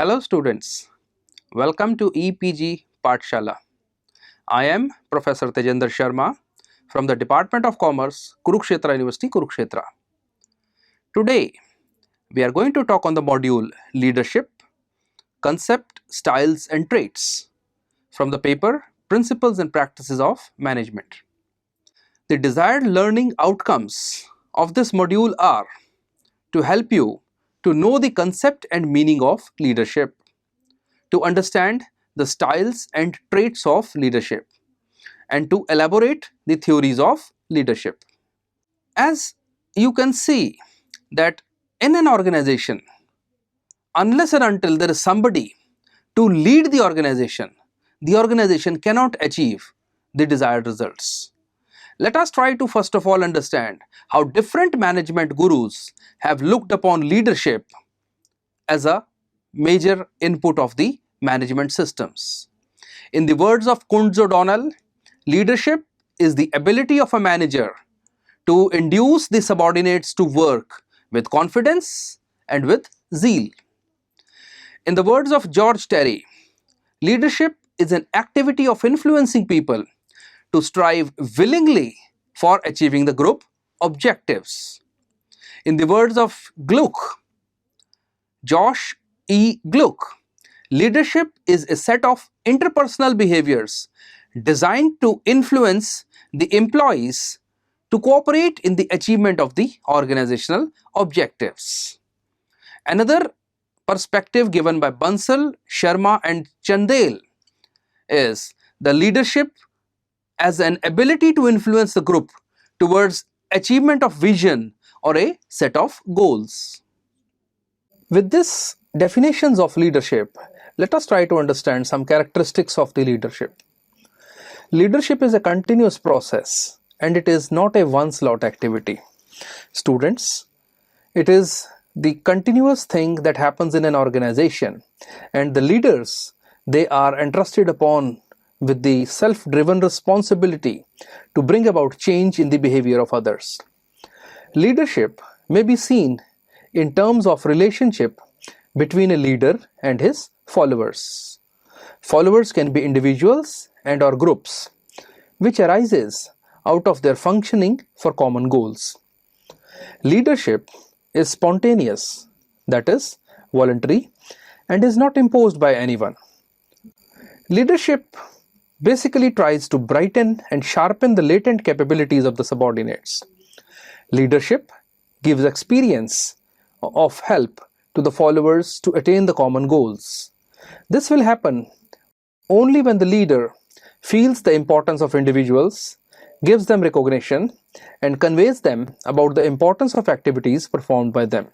Hello students, welcome to EPG Pathshala. I am Professor Tejendra Sharma from the Department of Commerce, Kurukshetra University, Kurukshetra. Today, we are going to talk on the module Leadership, Concept, Styles and Traits from the paper Principles and Practices of Management. The desired learning outcomes of this module are to help you to know the concept and meaning of leadership, to understand the styles and traits of leadership, and to elaborate the theories of leadership. As you can see that in an organization, unless and until there is somebody to lead the organization cannot achieve the desired results. Let us try to first of all understand how different management gurus have looked upon leadership as a major input of the management systems. In the words of Kuntz O'Donnell, leadership is the ability of a manager to induce the subordinates to work with confidence and with zeal. In the words of George Terry, leadership is an activity of influencing people to strive willingly for achieving the group objectives. In the words of Gluck, Josh E. Gluck, leadership is a set of interpersonal behaviors designed to influence the employees to cooperate in the achievement of the organizational objectives. Another perspective given by Bansal, Sharma and Chandel is the leadership as an ability to influence the group towards achievement of vision or a set of goals. With this definitions of leadership, let us try to understand some characteristics of the leadership. Leadership is a continuous process and it is not a once-lot activity. Students, it is the continuous thing that happens in an organization, and the leaders, they are entrusted upon with the self-driven responsibility to bring about change in the behavior of others. Leadership may be seen in terms of relationship between a leader and his followers. Followers can be individuals and or groups, which arises out of their functioning for common goals. Leadership is spontaneous, that is, voluntary, and is not imposed by anyone. Leadership basically tries to brighten and sharpen the latent capabilities of the subordinates. Leadership gives experience of help to the followers to attain the common goals. This will happen only when the leader feels the importance of individuals, gives them recognition, and conveys them about the importance of activities performed by them.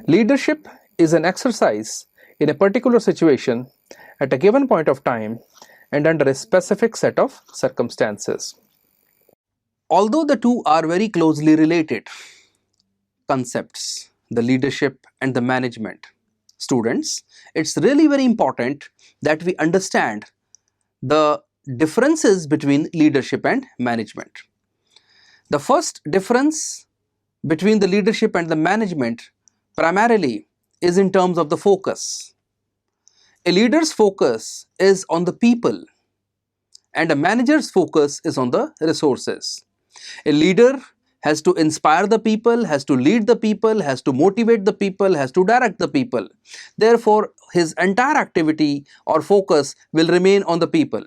Leadership is an exercise in a particular situation at a given point of time and under a specific set of circumstances. Although the two are very closely related concepts, the leadership and the management, students, it's really very important that we understand the differences between leadership and management. The first difference between the leadership and the management primarily is in terms of the focus. A leader's focus is on the people and a manager's focus is on the resources. A leader has to inspire the people, has to lead the people, has to motivate the people, has to direct the people. Therefore, his entire activity or focus will remain on the people.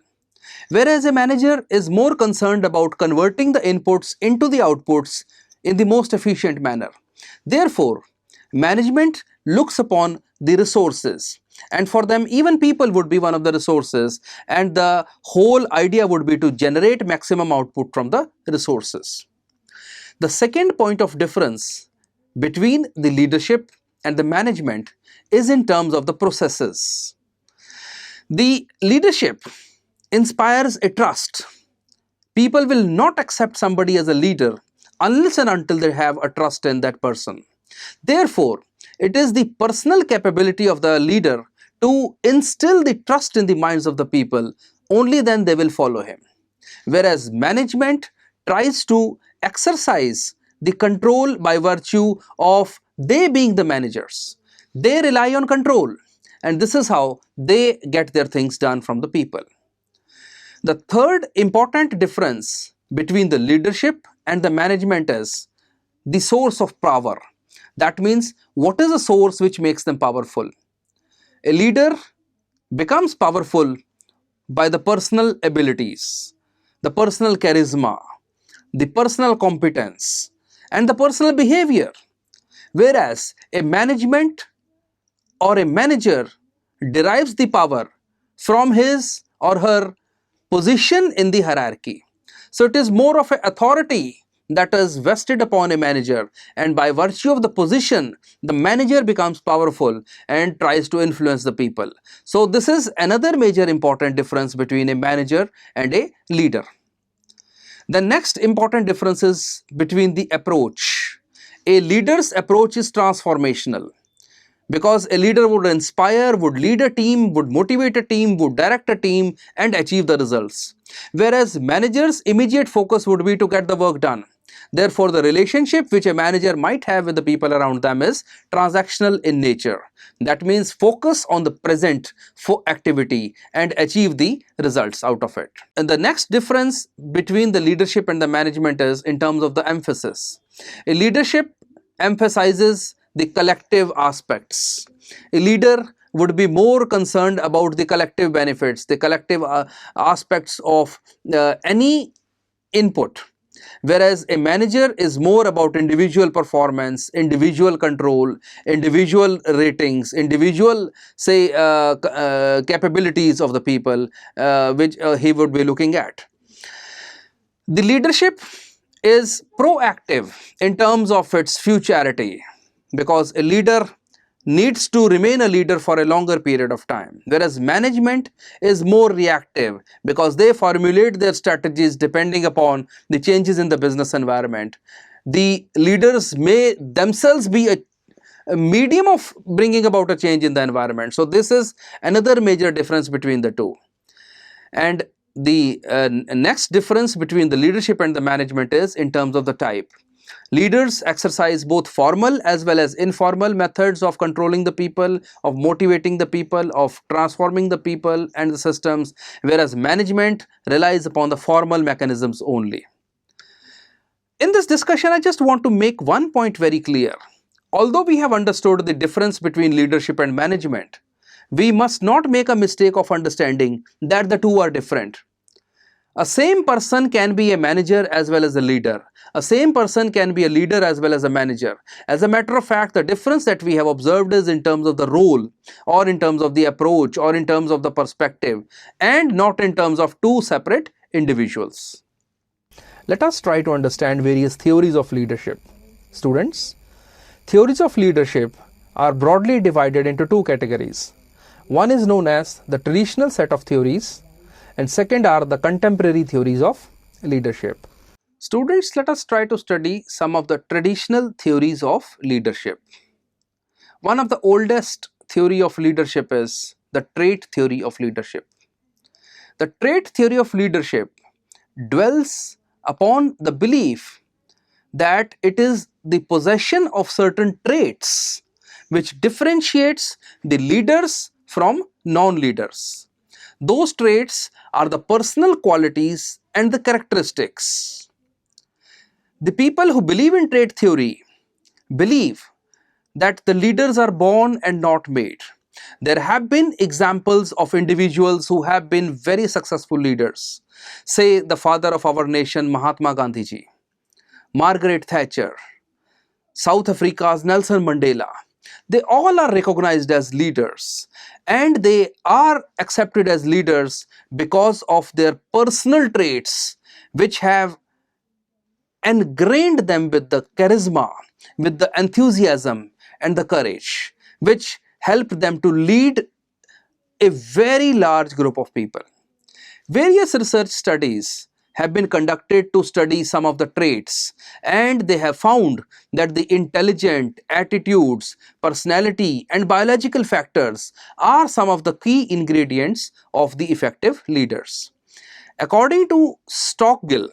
Whereas a manager is more concerned about converting the inputs into the outputs in the most efficient manner. Therefore, management looks upon the resources, and for them even people would be one of the resources, and the whole idea would be to generate maximum output from the resources. The second point of difference between the leadership and the management is in terms of the processes. The leadership inspires a trust. People will not accept somebody as a leader unless and until they have a trust in that person. Therefore, it is the personal capability of the leader to instill the trust in the minds of the people, only then they will follow him. Whereas management tries to exercise the control by virtue of they being the managers. They rely on control. and this is how they get their things done from the people. The third important difference between the leadership and the management is the source of power. That means, what is the source which makes them powerful? A leader becomes powerful by the personal abilities, the personal charisma, the personal competence, and the personal behavior. Whereas a management or a manager derives the power from his or her position in the hierarchy. So it is more of an authority that is vested upon a manager, and by virtue of the position, the manager becomes powerful and tries to influence the people. So this is another major important difference between a manager and a leader. The next important difference is between the approach. A leader's approach is transformational, because a leader would inspire, would lead a team, would motivate a team, would direct a team and achieve the results. Whereas managers' immediate focus would be to get the work done. Therefore, the relationship which a manager might have with the people around them is transactional in nature. That means focus on the present activity and achieve the results out of it. And the next difference between the leadership and the management is in terms of the emphasis. A leadership emphasizes the collective aspects. A leader would be more concerned about the collective benefits, the collective aspects of any input. Whereas a manager is more about individual performance, individual control, individual ratings, individual capabilities of the people which he would be looking at. The leadership is proactive in terms of its futurity, because a leader needs to remain a leader for a longer period of time, whereas management is more reactive because they formulate their strategies depending upon the changes in the business environment. The leaders may themselves be a medium of bringing about a change in the environment. So this is another major difference between the two. And the next difference between the leadership and the management is in terms of the type. Leaders exercise both formal as well as informal methods of controlling the people, of motivating the people, of transforming the people and the systems, whereas management relies upon the formal mechanisms only. In this discussion, I just want to make one point very clear. Although we have understood the difference between leadership and management, we must not make a mistake of understanding that the two are different. A same person can be a manager as well as a leader. A same person can be a leader as well as a manager. As a matter of fact, the difference that we have observed is in terms of the role, or in terms of the approach, or in terms of the perspective, and not in terms of two separate individuals. Let us try to understand various theories of leadership. Students, theories of leadership are broadly divided into two categories. One is known as the traditional set of theories, and second are the contemporary theories of leadership. Students, let us try to study some of the traditional theories of leadership. One of the oldest theory of leadership is the trait theory of leadership. The trait theory of leadership dwells upon the belief that it is the possession of certain traits which differentiates the leaders from non-leaders. Those traits are the personal qualities and the characteristics. The people who believe in trait theory believe that the leaders are born and not made. There have been examples of individuals who have been very successful leaders. Say the father of our nation, Mahatma Gandhi ji, Margaret Thatcher, South Africa's Nelson Mandela. They all are recognized as leaders, and they are accepted as leaders because of their personal traits which have ingrained them with the charisma, with the enthusiasm and the courage, which helped them to lead a very large group of people. Various research studies have been conducted to study some of the traits, and they have found that the intelligent attitudes, personality and biological factors are some of the key ingredients of the effective leaders. According to Stockgill,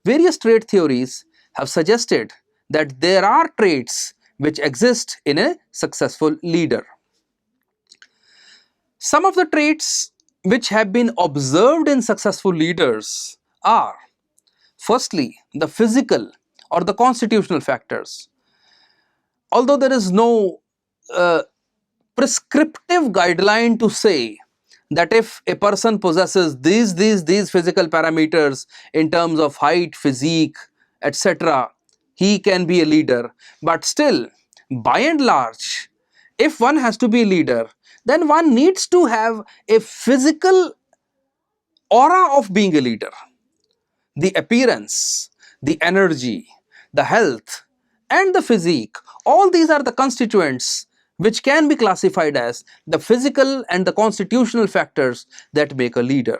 various trait theories have suggested that there are traits which exist in a successful leader. Some of the traits which have been observed in successful leaders are, firstly, the physical or the constitutional factors. Although there is no uh, prescriptive guideline to say that if a person possesses these physical parameters in terms of height, physique, etc., he can be a leader. But still, by and large, if one has to be a leader, then one needs to have a physical aura of being a leader. The appearance, the energy, the health, and the physique, all these are the constituents which can be classified as the physical and the constitutional factors that make a leader.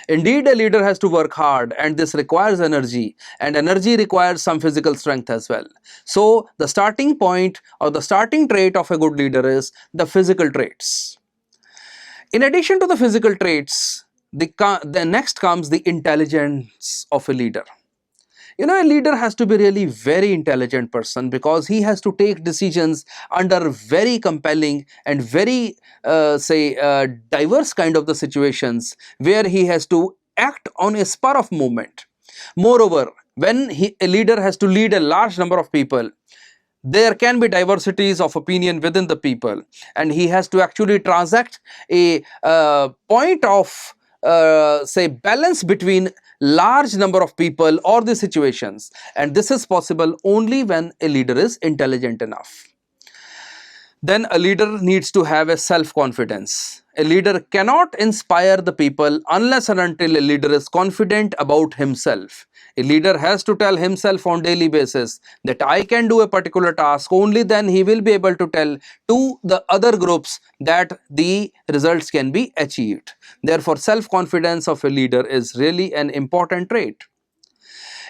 Indeed, a leader has to work hard, and this requires energy, and energy requires some physical strength as well. So, the starting point or the starting trait of a good leader is the physical traits. In addition to the physical traits, the next comes the intelligence of a leader. You know, a leader has to be really very intelligent person, because he has to take decisions under very compelling and very diverse kind of the situations, where he has to act on a spur of moment. Moreover, when a leader has to lead a large number of people, there can be diversities of opinion within the people, and he has to actually transact a point of balance between large number of people or the situations, and this is possible only when a leader is intelligent enough. Then a leader needs to have a self-confidence. A leader cannot inspire the people unless and until a leader is confident about himself. A leader has to tell himself on daily basis that I can do a particular task. Only then he will be able to tell to the other groups that the results can be achieved. Therefore, self-confidence of a leader is really an important trait.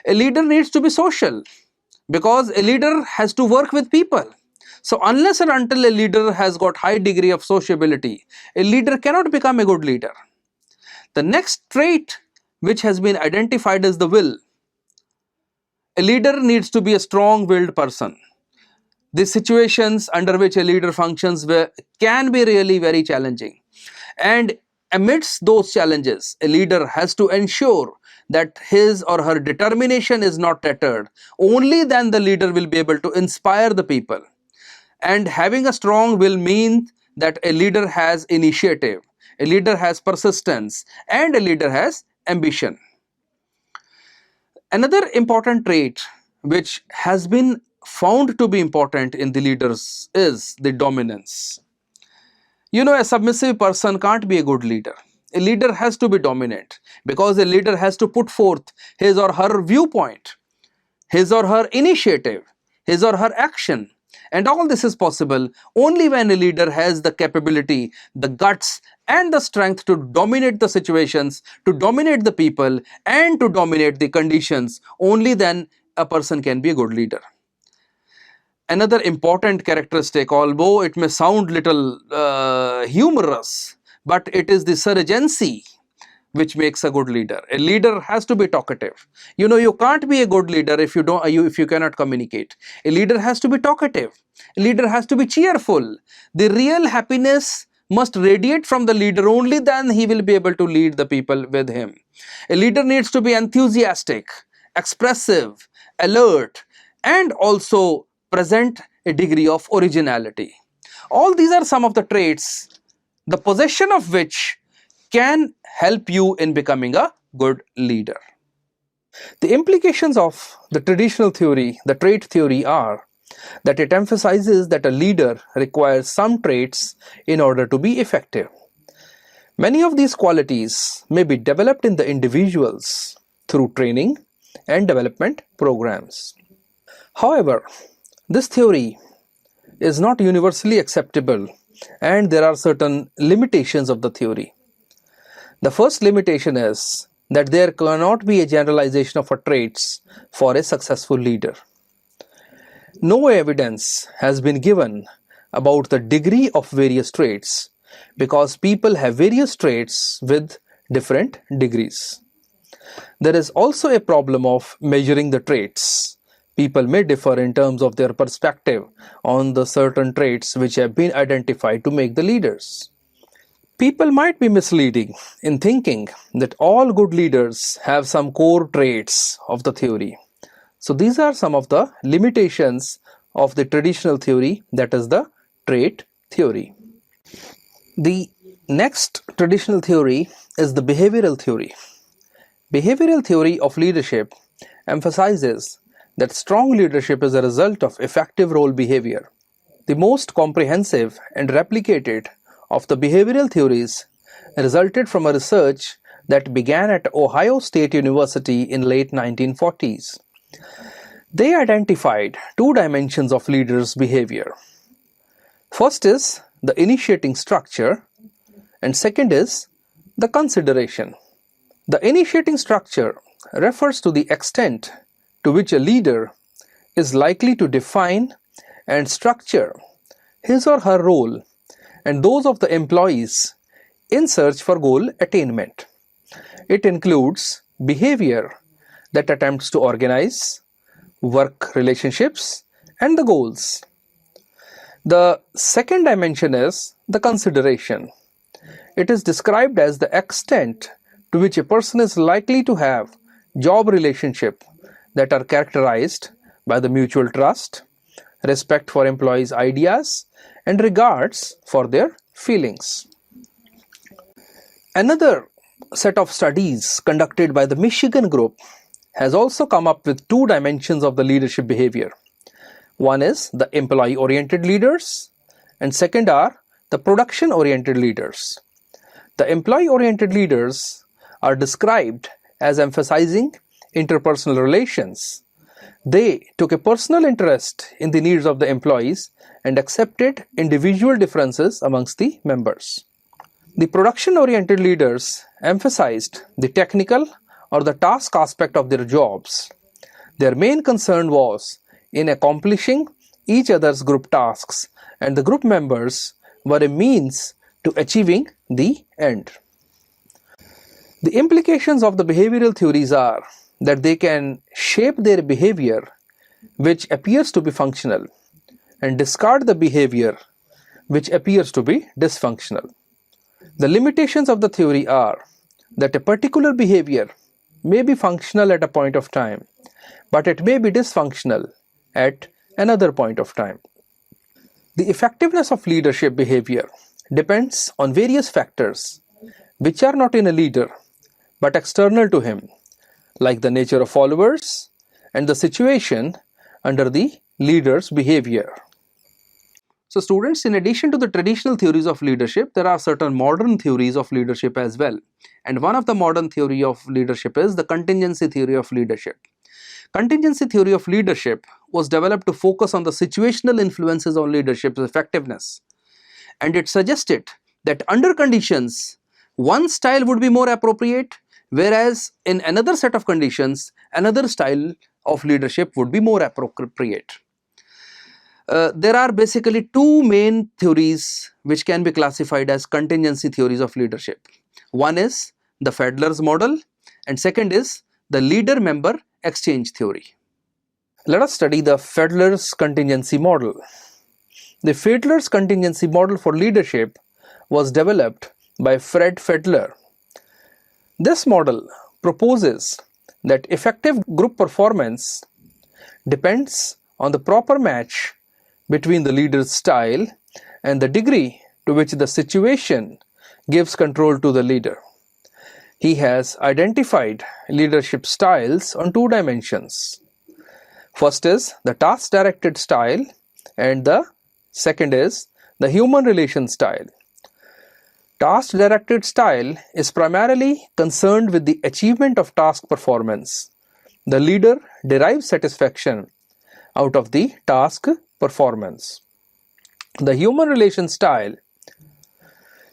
A leader needs to be social, because a leader has to work with people. So unless and until a leader has got high degree of sociability, a leader cannot become a good leader. The next trait which has been identified is the will. A leader needs to be a strong-willed person. The situations under which a leader functions can be really very challenging, and amidst those challenges, a leader has to ensure that his or her determination is not tattered. Only then the leader will be able to inspire the people. And having a strong will means that a leader has initiative, a leader has persistence, and a leader has ambition. Another important trait which has been found to be important in the leaders is the dominance. You know, a submissive person can't be a good leader. A leader has to be dominant, because a leader has to put forth his or her viewpoint, his or her initiative, his or her action. And all this is possible only when a leader has the capability, the guts, and the strength to dominate the situations, to dominate the people, and to dominate the conditions. Only then a person can be a good leader. Another important characteristic, although it may sound little humorous, but it is the surgency which makes a good leader. A leader has to be talkative. You know, you can't be a good leader if you cannot communicate. A leader has to be talkative. A leader has to be cheerful. The real happiness must radiate from the leader. Only then he will be able to lead the people with him. A leader needs to be enthusiastic, expressive, alert, and also present a degree of originality. All these are some of the traits, the possession of which can help you in becoming a good leader. The implications of the traditional theory, the trait theory, are that it emphasizes that a leader requires some traits in order to be effective. Many of these qualities may be developed in the individuals through training and development programs. However, this theory is not universally acceptable, and there are certain limitations of the theory. The first limitation is that there cannot be a generalization of traits for a successful leader. No evidence has been given about the degree of various traits, because people have various traits with different degrees. There is also a problem of measuring the traits. People may differ in terms of their perspective on the certain traits which have been identified to make the leaders. People might be misleading in thinking that all good leaders have some core traits of the theory. So these are some of the limitations of the traditional theory, that is the trait theory. The next traditional theory is the behavioral theory. Behavioral theory of leadership emphasizes that strong leadership is a result of effective role behavior. The most comprehensive and replicated of the behavioral theories resulted from a research that began at Ohio State University in late 1940s. They identified two dimensions of leaders' behavior. First is the initiating structure, and second is the consideration. The initiating structure refers to the extent to which a leader is likely to define and structure his or her role and those of the employees in search for goal attainment. It includes behavior that attempts to organize work relationships and the goals. The second dimension is the consideration. It is described as the extent to which a person is likely to have job relationships that are characterized by the mutual trust, respect for employees' ideas, and regards for their feelings. Another set of studies conducted by the Michigan Group has also come up with two dimensions of the leadership behavior. One is the employee-oriented leaders, and second are the production-oriented leaders. The employee-oriented leaders are described as emphasizing interpersonal relations. They took a personal interest in the needs of the employees and accepted individual differences amongst the members. The production-oriented leaders emphasized the technical or the task aspect of their jobs. Their main concern was in accomplishing each other's group tasks, and the group members were a means to achieving the end. The implications of the behavioral theories are that they can shape their behavior which appears to be functional and discard the behavior which appears to be dysfunctional. The limitations of the theory are that a particular behavior may be functional at a point of time, but it may be dysfunctional at another point of time. The effectiveness of leadership behavior depends on various factors which are not in a leader but external to him, like the nature of followers and the situation under the leader's behavior. So students, in addition to the traditional theories of leadership, there are certain modern theories of leadership as well. And one of the modern theory of leadership is the contingency theory of leadership. Contingency theory of leadership was developed to focus on the situational influences on leadership's effectiveness. And it suggested that under conditions, one style would be more appropriate, whereas in another set of conditions, another style of leadership would be more appropriate. There are basically two main theories which can be classified as contingency theories of leadership. One is the Fiedler's model, and second is the leader-member exchange theory. Let us study the Fiedler's contingency model. The Fiedler's contingency model for leadership was developed by Fred Fiedler. This model proposes that effective group performance depends on the proper match between the leader's style and the degree to which the situation gives control to the leader. He has identified leadership styles on two dimensions. First is the task-directed style, and the second is the human relation style. Task-directed style is primarily concerned with the achievement of task performance. The leader derives satisfaction out of the task performance. The human relation style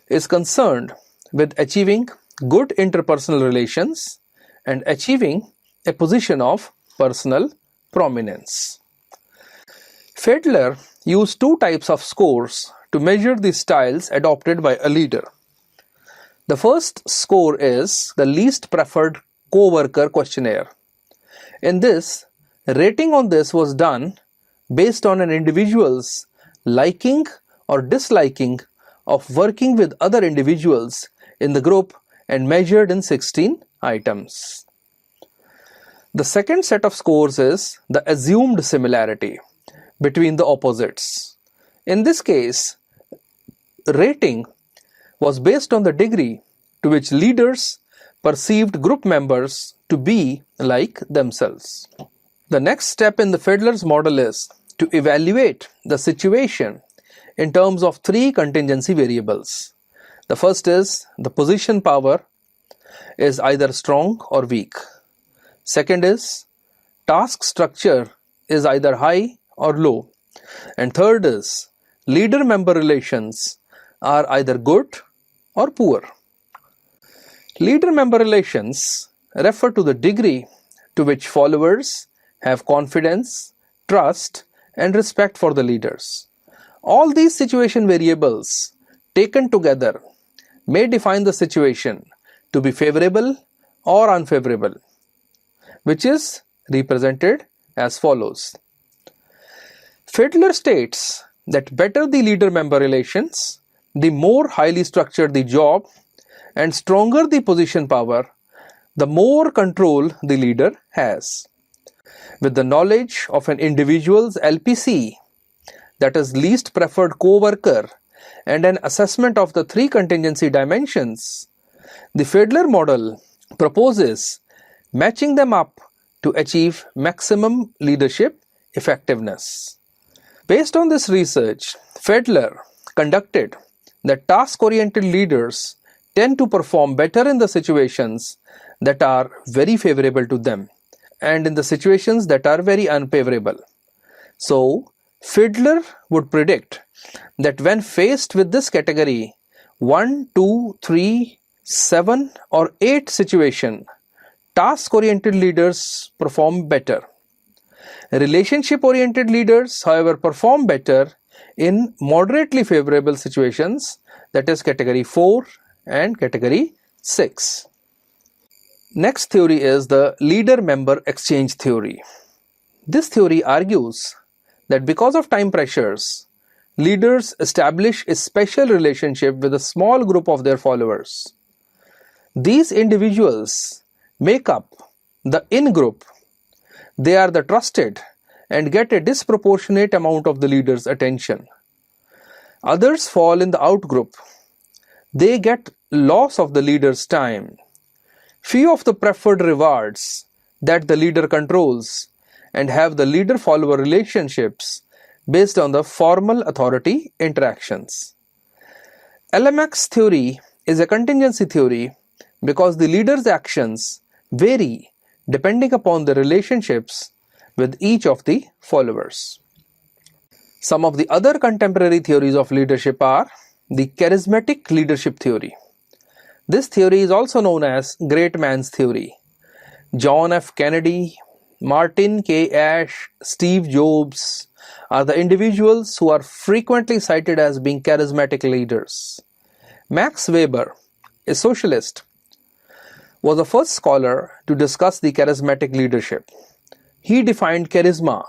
is concerned with achieving good interpersonal relations and achieving a position of personal prominence. Fiedler used two types of scores to measure the styles adopted by a leader. The first score is the least preferred co-worker questionnaire. In this, rating on this was done based on an individual's liking or disliking of working with other individuals in the group and measured in 16 items. The second set of scores is the assumed similarity between the opposites. In this case, rating was based on the degree to which leaders perceived group members to be like themselves. The next step in the Fiedler's model is to evaluate the situation in terms of three contingency variables. The first is the position power is either strong or weak. Second is task structure is either high or low. And third is leader-member relations are either good or poor. Leader-member relations refer to the degree to which followers have confidence, trust, and respect for the leaders. All these situation variables taken together may define the situation to be favorable or unfavorable, which is represented as follows. Fiedler states that better the leader-member relations, the more highly structured the job and stronger the position power, the more control the leader has. With the knowledge of an individual's LPC, that is least preferred co-worker, and an assessment of the three contingency dimensions, the Fiedler model proposes matching them up to achieve maximum leadership effectiveness. Based on this research, Fiedler conducted that task-oriented leaders tend to perform better in the situations that are very favorable to them and in the situations that are very unfavorable. So, Fiedler would predict that when faced with this category 1, 2, 3, 7 or 8 situation, task-oriented leaders perform better. Relationship-oriented leaders, however, perform better in moderately favorable situations, that is category 4 and category 6. Next theory is the leader-member exchange theory. This theory argues that because of time pressures, leaders establish a special relationship with a small group of their followers. These individuals make up the in-group. They are the trusted and get a disproportionate amount of the leader's attention. Others fall in the out-group. They get loss of the leader's time. Few of the preferred rewards that the leader controls and have the leader-follower relationships based on the formal authority interactions. LMX theory is a contingency theory because the leader's actions vary depending upon the relationships with each of the followers. Some of the other contemporary theories of leadership are the charismatic leadership theory. This theory is also known as great man's theory. John F. Kennedy, Martin K. Ashe, Steve Jobs are the individuals who are frequently cited as being charismatic leaders. Max Weber, a socialist, was the first scholar to discuss the charismatic leadership. He defined charisma,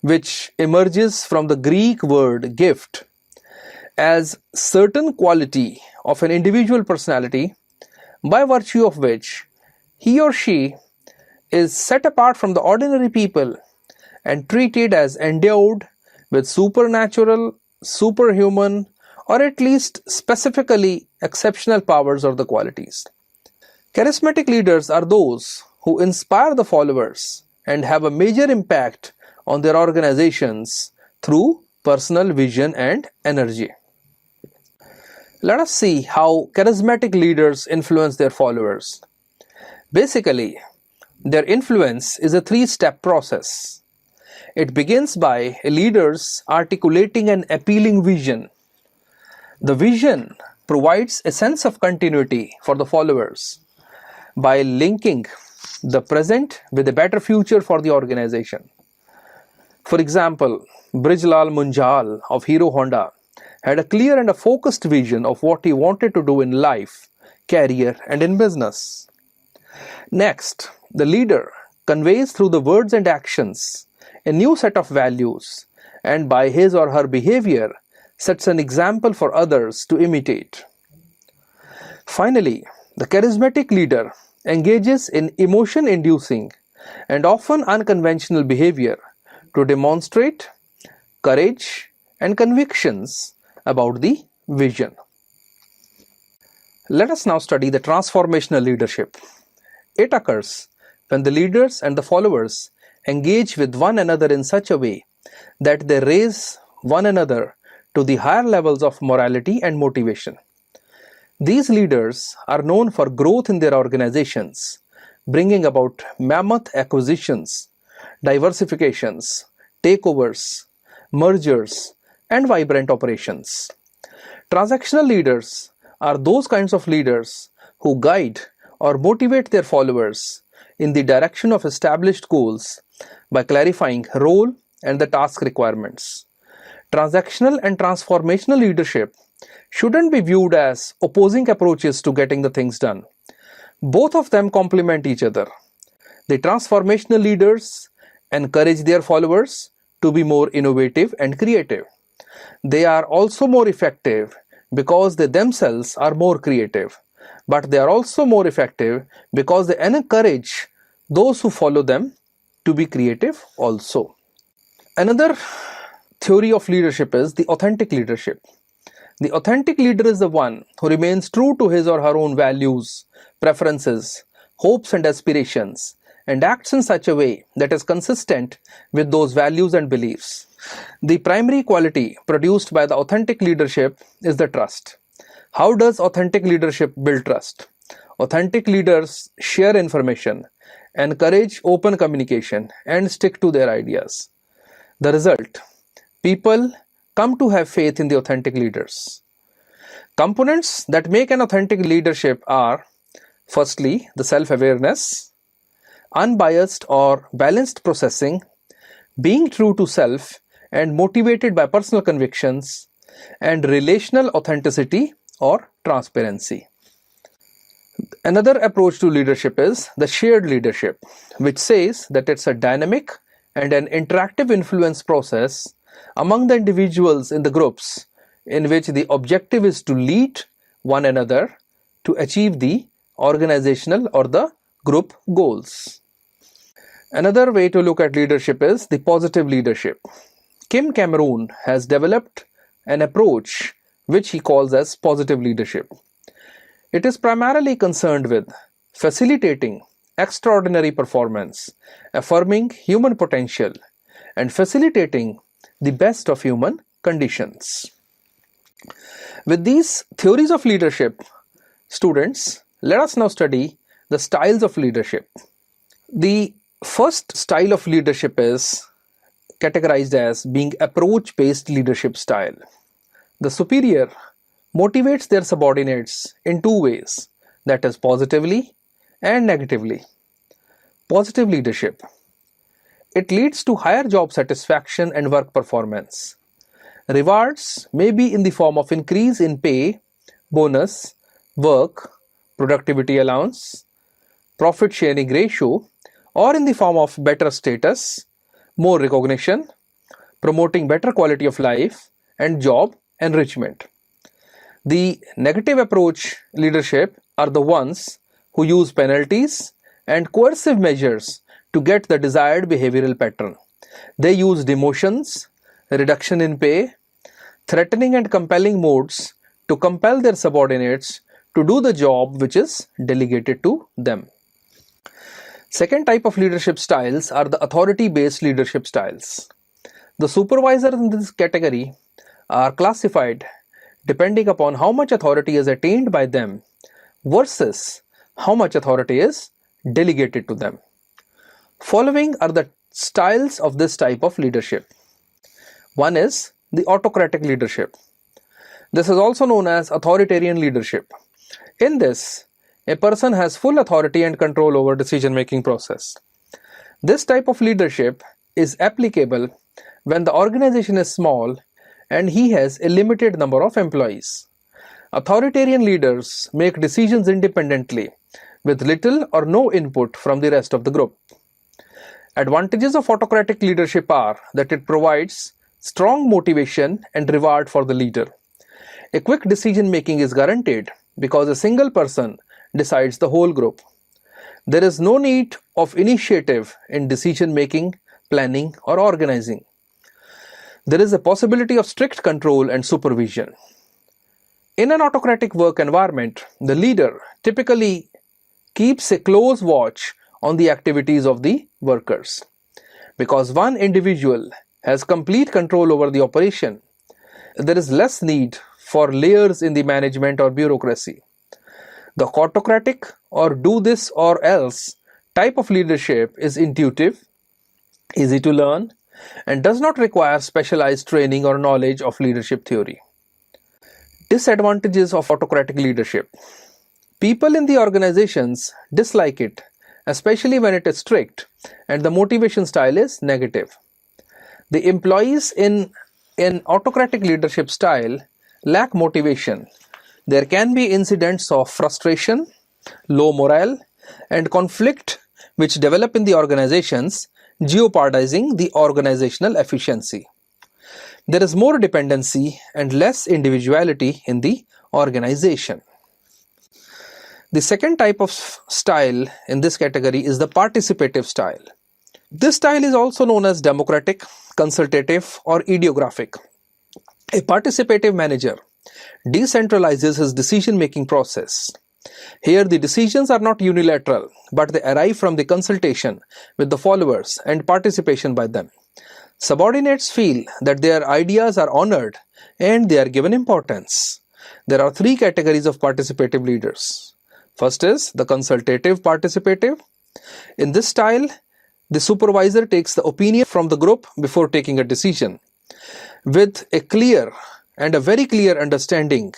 which emerges from the Greek word gift, as certain quality of an individual personality by virtue of which he or she is set apart from the ordinary people and treated as endowed with supernatural, superhuman, or at least specifically exceptional powers or the qualities. Charismatic leaders are those who inspire the followers and have a major impact on their organizations through personal vision and energy. Let us see how charismatic leaders influence their followers. Basically, their influence is a three-step process. It begins by leaders articulating an appealing vision. The vision provides a sense of continuity for the followers by linking the present with a better future for the organization. For example, Brijlal Munjal of Hero Honda had a clear and a focused vision of what he wanted to do in life, career, and in business. Next, the leader conveys through the words and actions a new set of values, and by his or her behavior sets an example for others to imitate. Finally, the charismatic leader engages in emotion-inducing and often unconventional behavior to demonstrate courage and convictions about the vision. Let us now study the transformational leadership. It occurs when the leaders and the followers engage with one another in such a way that they raise one another to the higher levels of morality and motivation. These leaders are known for growth in their organizations, bringing about mammoth acquisitions, diversifications, takeovers, mergers, and vibrant operations. Transactional leaders are those kinds of leaders who guide or motivate their followers in the direction of established goals by clarifying role and the task requirements. Transactional and transformational leadership shouldn't be viewed as opposing approaches to getting the things done. Both of them complement each other. The transformational leaders encourage their followers to be more innovative and creative. They are also more effective because they themselves are more creative, but they are also more effective because they encourage those who follow them to be creative also. Another theory of leadership is the authentic leadership. The authentic leader is the one who remains true to his or her own values, preferences, hopes and aspirations, and acts in such a way that is consistent with those values and beliefs. The primary quality produced by the authentic leadership is the trust. How does authentic leadership build trust? Authentic leaders share information, encourage open communication, and stick to their ideas. The result: people come to have faith in the authentic leaders. Components that make an authentic leadership are, firstly, the self-awareness, unbiased or balanced processing, being true to self and motivated by personal convictions, and relational authenticity or transparency. Another approach to leadership is the shared leadership, which says that it's a dynamic and an interactive influence process among the individuals in the groups in which the objective is to lead one another to achieve the organizational or the group goals. Another way to look at leadership is the positive leadership. Kim Cameron has developed an approach which he calls as positive leadership. It is primarily concerned with facilitating extraordinary performance, affirming human potential, and facilitating the best of human conditions. With these theories of leadership, students, let us now study the styles of leadership. The first style of leadership is categorized as being approach-based leadership style. The superior motivates their subordinates in two ways, that is positively and negatively. Positive leadership. It leads to higher job satisfaction and work performance. Rewards may be in the form of increase in pay, bonus, work, productivity allowance, profit sharing ratio, or in the form of better status, more recognition, promoting better quality of life, and job enrichment. The negative approach leadership are the ones who use penalties and coercive measures to get the desired behavioral pattern. They use demotions, reduction in pay, threatening and compelling modes to compel their subordinates to do the job which is delegated to them. Second type of leadership styles are the authority-based leadership styles. The supervisors in this category are classified depending upon how much authority is attained by them versus how much authority is delegated to them. Following are the styles of this type of leadership. One is the autocratic leadership. This is also known as authoritarian leadership. In this, a person has full authority and control over decision-making process. This type of leadership is applicable when the organization is small and he has a limited number of employees. Authoritarian leaders make decisions independently with little or no input from the rest of the group. Advantages of autocratic leadership are that it provides strong motivation and reward for the leader. A quick decision making is guaranteed because a single person decides the whole group. There is no need of initiative in decision making, planning, or organizing. There is a possibility of strict control and supervision. In an autocratic work environment, the leader typically keeps a close watch on the activities of the workers. Because one individual has complete control over the operation, there is less need for layers in the management or bureaucracy. The autocratic or do this or else type of leadership is intuitive, easy to learn, and does not require specialized training or knowledge of leadership theory. Disadvantages of autocratic leadership. People in the organizations dislike it, especially when it is strict and the motivation style is negative. The employees in an autocratic leadership style lack motivation. There can be incidents of frustration, low morale, and conflict which develop in the organizations, jeopardizing the organizational efficiency. There is more dependency and less individuality in the organization. The second type of style in this category is the participative style. This style is also known as democratic, consultative, or ideographic. A participative manager decentralizes his decision-making process. Here the decisions are not unilateral, but they arrive from the consultation with the followers and participation by them. Subordinates feel that their ideas are honored and they are given importance. There are three categories of participative leaders. First is the consultative participative. In this style, the supervisor takes the opinion from the group before taking a decision, with a clear and a very clear understanding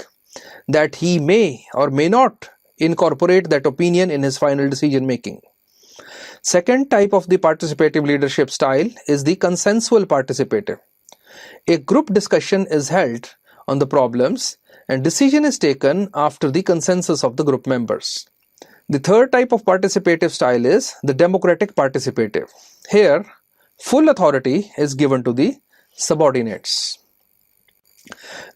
that he may or may not incorporate that opinion in his final decision making. Second type of the participative leadership style is the consensual participative. A group discussion is held on the problems and decision is taken after the consensus of the group members. The third type of participative style is the democratic participative. Here, full authority is given to the subordinates.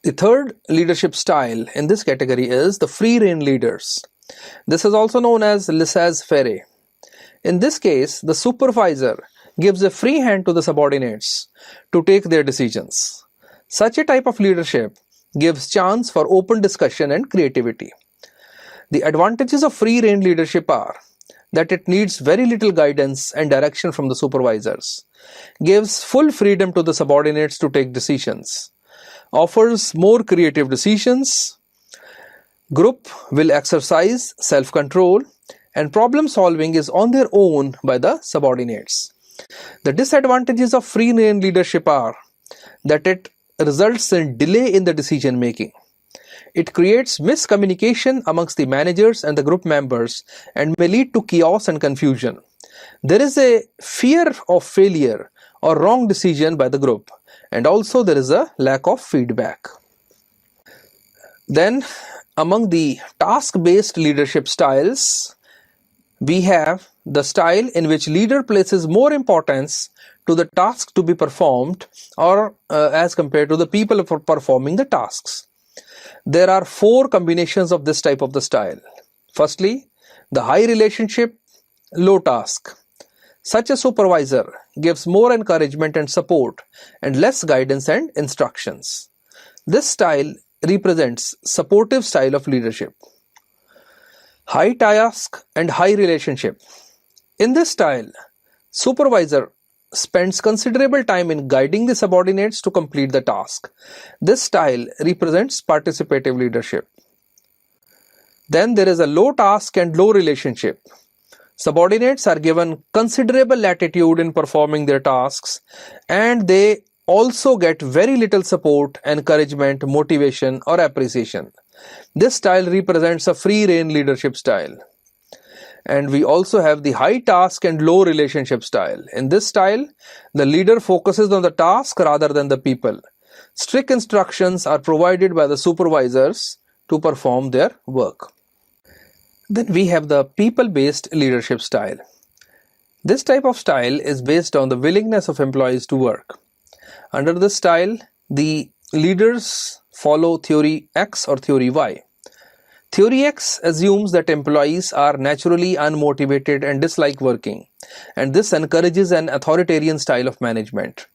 The third leadership style in this category is the free rein leaders. This is also known as laissez-faire. In this case, the supervisor gives a free hand to the subordinates to take their decisions. Such a type of leadership gives chance for open discussion and creativity. The advantages of free rein leadership are that it needs very little guidance and direction from the supervisors, gives full freedom to the subordinates to take decisions, offers more creative decisions, group will exercise self-control, and problem solving is on their own by the subordinates. The disadvantages of free rein leadership are that it results in delay in the decision making. It creates miscommunication amongst the managers and the group members and may lead to chaos and confusion. There is a fear of failure or wrong decision by the group, and also there is a lack of feedback. Then, among the task-based leadership styles, we have the style in which leader places more importance to the task to be performed or as compared to the people for performing the tasks. There are four combinations of this type of the style. Firstly, the high relationship, low task. Such a supervisor gives more encouragement and support and less guidance and instructions. This style represents supportive style of leadership. High task and high relationship. In this style, supervisor spends considerable time in guiding the subordinates to complete the task. This style represents participative leadership. Then there is a low task and low relationship. Subordinates are given considerable latitude in performing their tasks, and they also get very little support, encouragement, motivation, or appreciation. This style represents a free rein leadership style. And we also have the high task and low relationship style. In this style, the leader focuses on the task rather than the people. Strict instructions are provided by the supervisors to perform their work. Then we have the people-based leadership style. This type of style is based on the willingness of employees to work. Under this style, the leaders follow theory X or theory Y. Theory X assumes that employees are naturally unmotivated and dislike working, and this encourages an authoritarian style of management.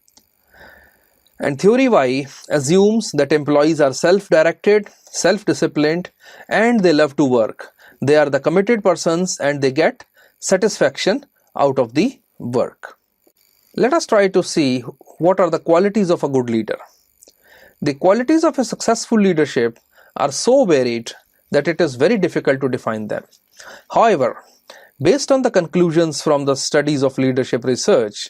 And theory Y assumes that employees are self-directed, self-disciplined, and they love to work. They are the committed persons and they get satisfaction out of the work. Let us try to see what are the qualities of a good leader. The qualities of a successful leadership are so varied that it is very difficult to define them. However, based on the conclusions from the studies of leadership research,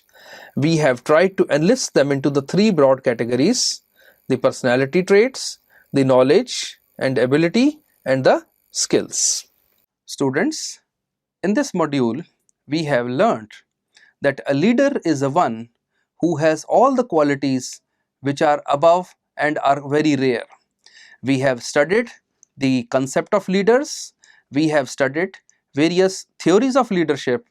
we have tried to enlist them into the three broad categories: the personality traits, the knowledge and ability, and the skills. Students, in this module, we have learnt that a leader is a one who has all the qualities which are above and are very rare. We have studied the concept of leaders, we have studied various theories of leadership,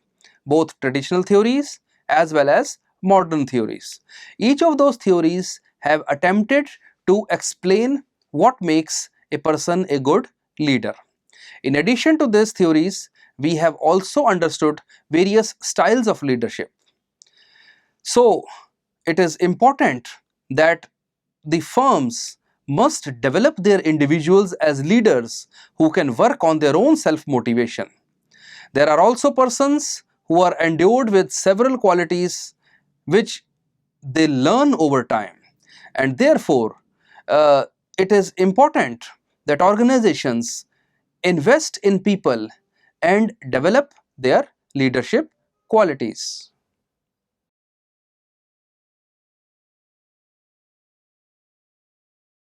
both traditional theories as well as modern theories. Each of those theories have attempted to explain what makes a person a good leader. In addition to these theories, we have also understood various styles of leadership. So, it is important that the firms must develop their individuals as leaders who can work on their own self-motivation. There are also persons who are endowed with several qualities which they learn over time, and therefore it is important that organizations invest in people and develop their leadership qualities.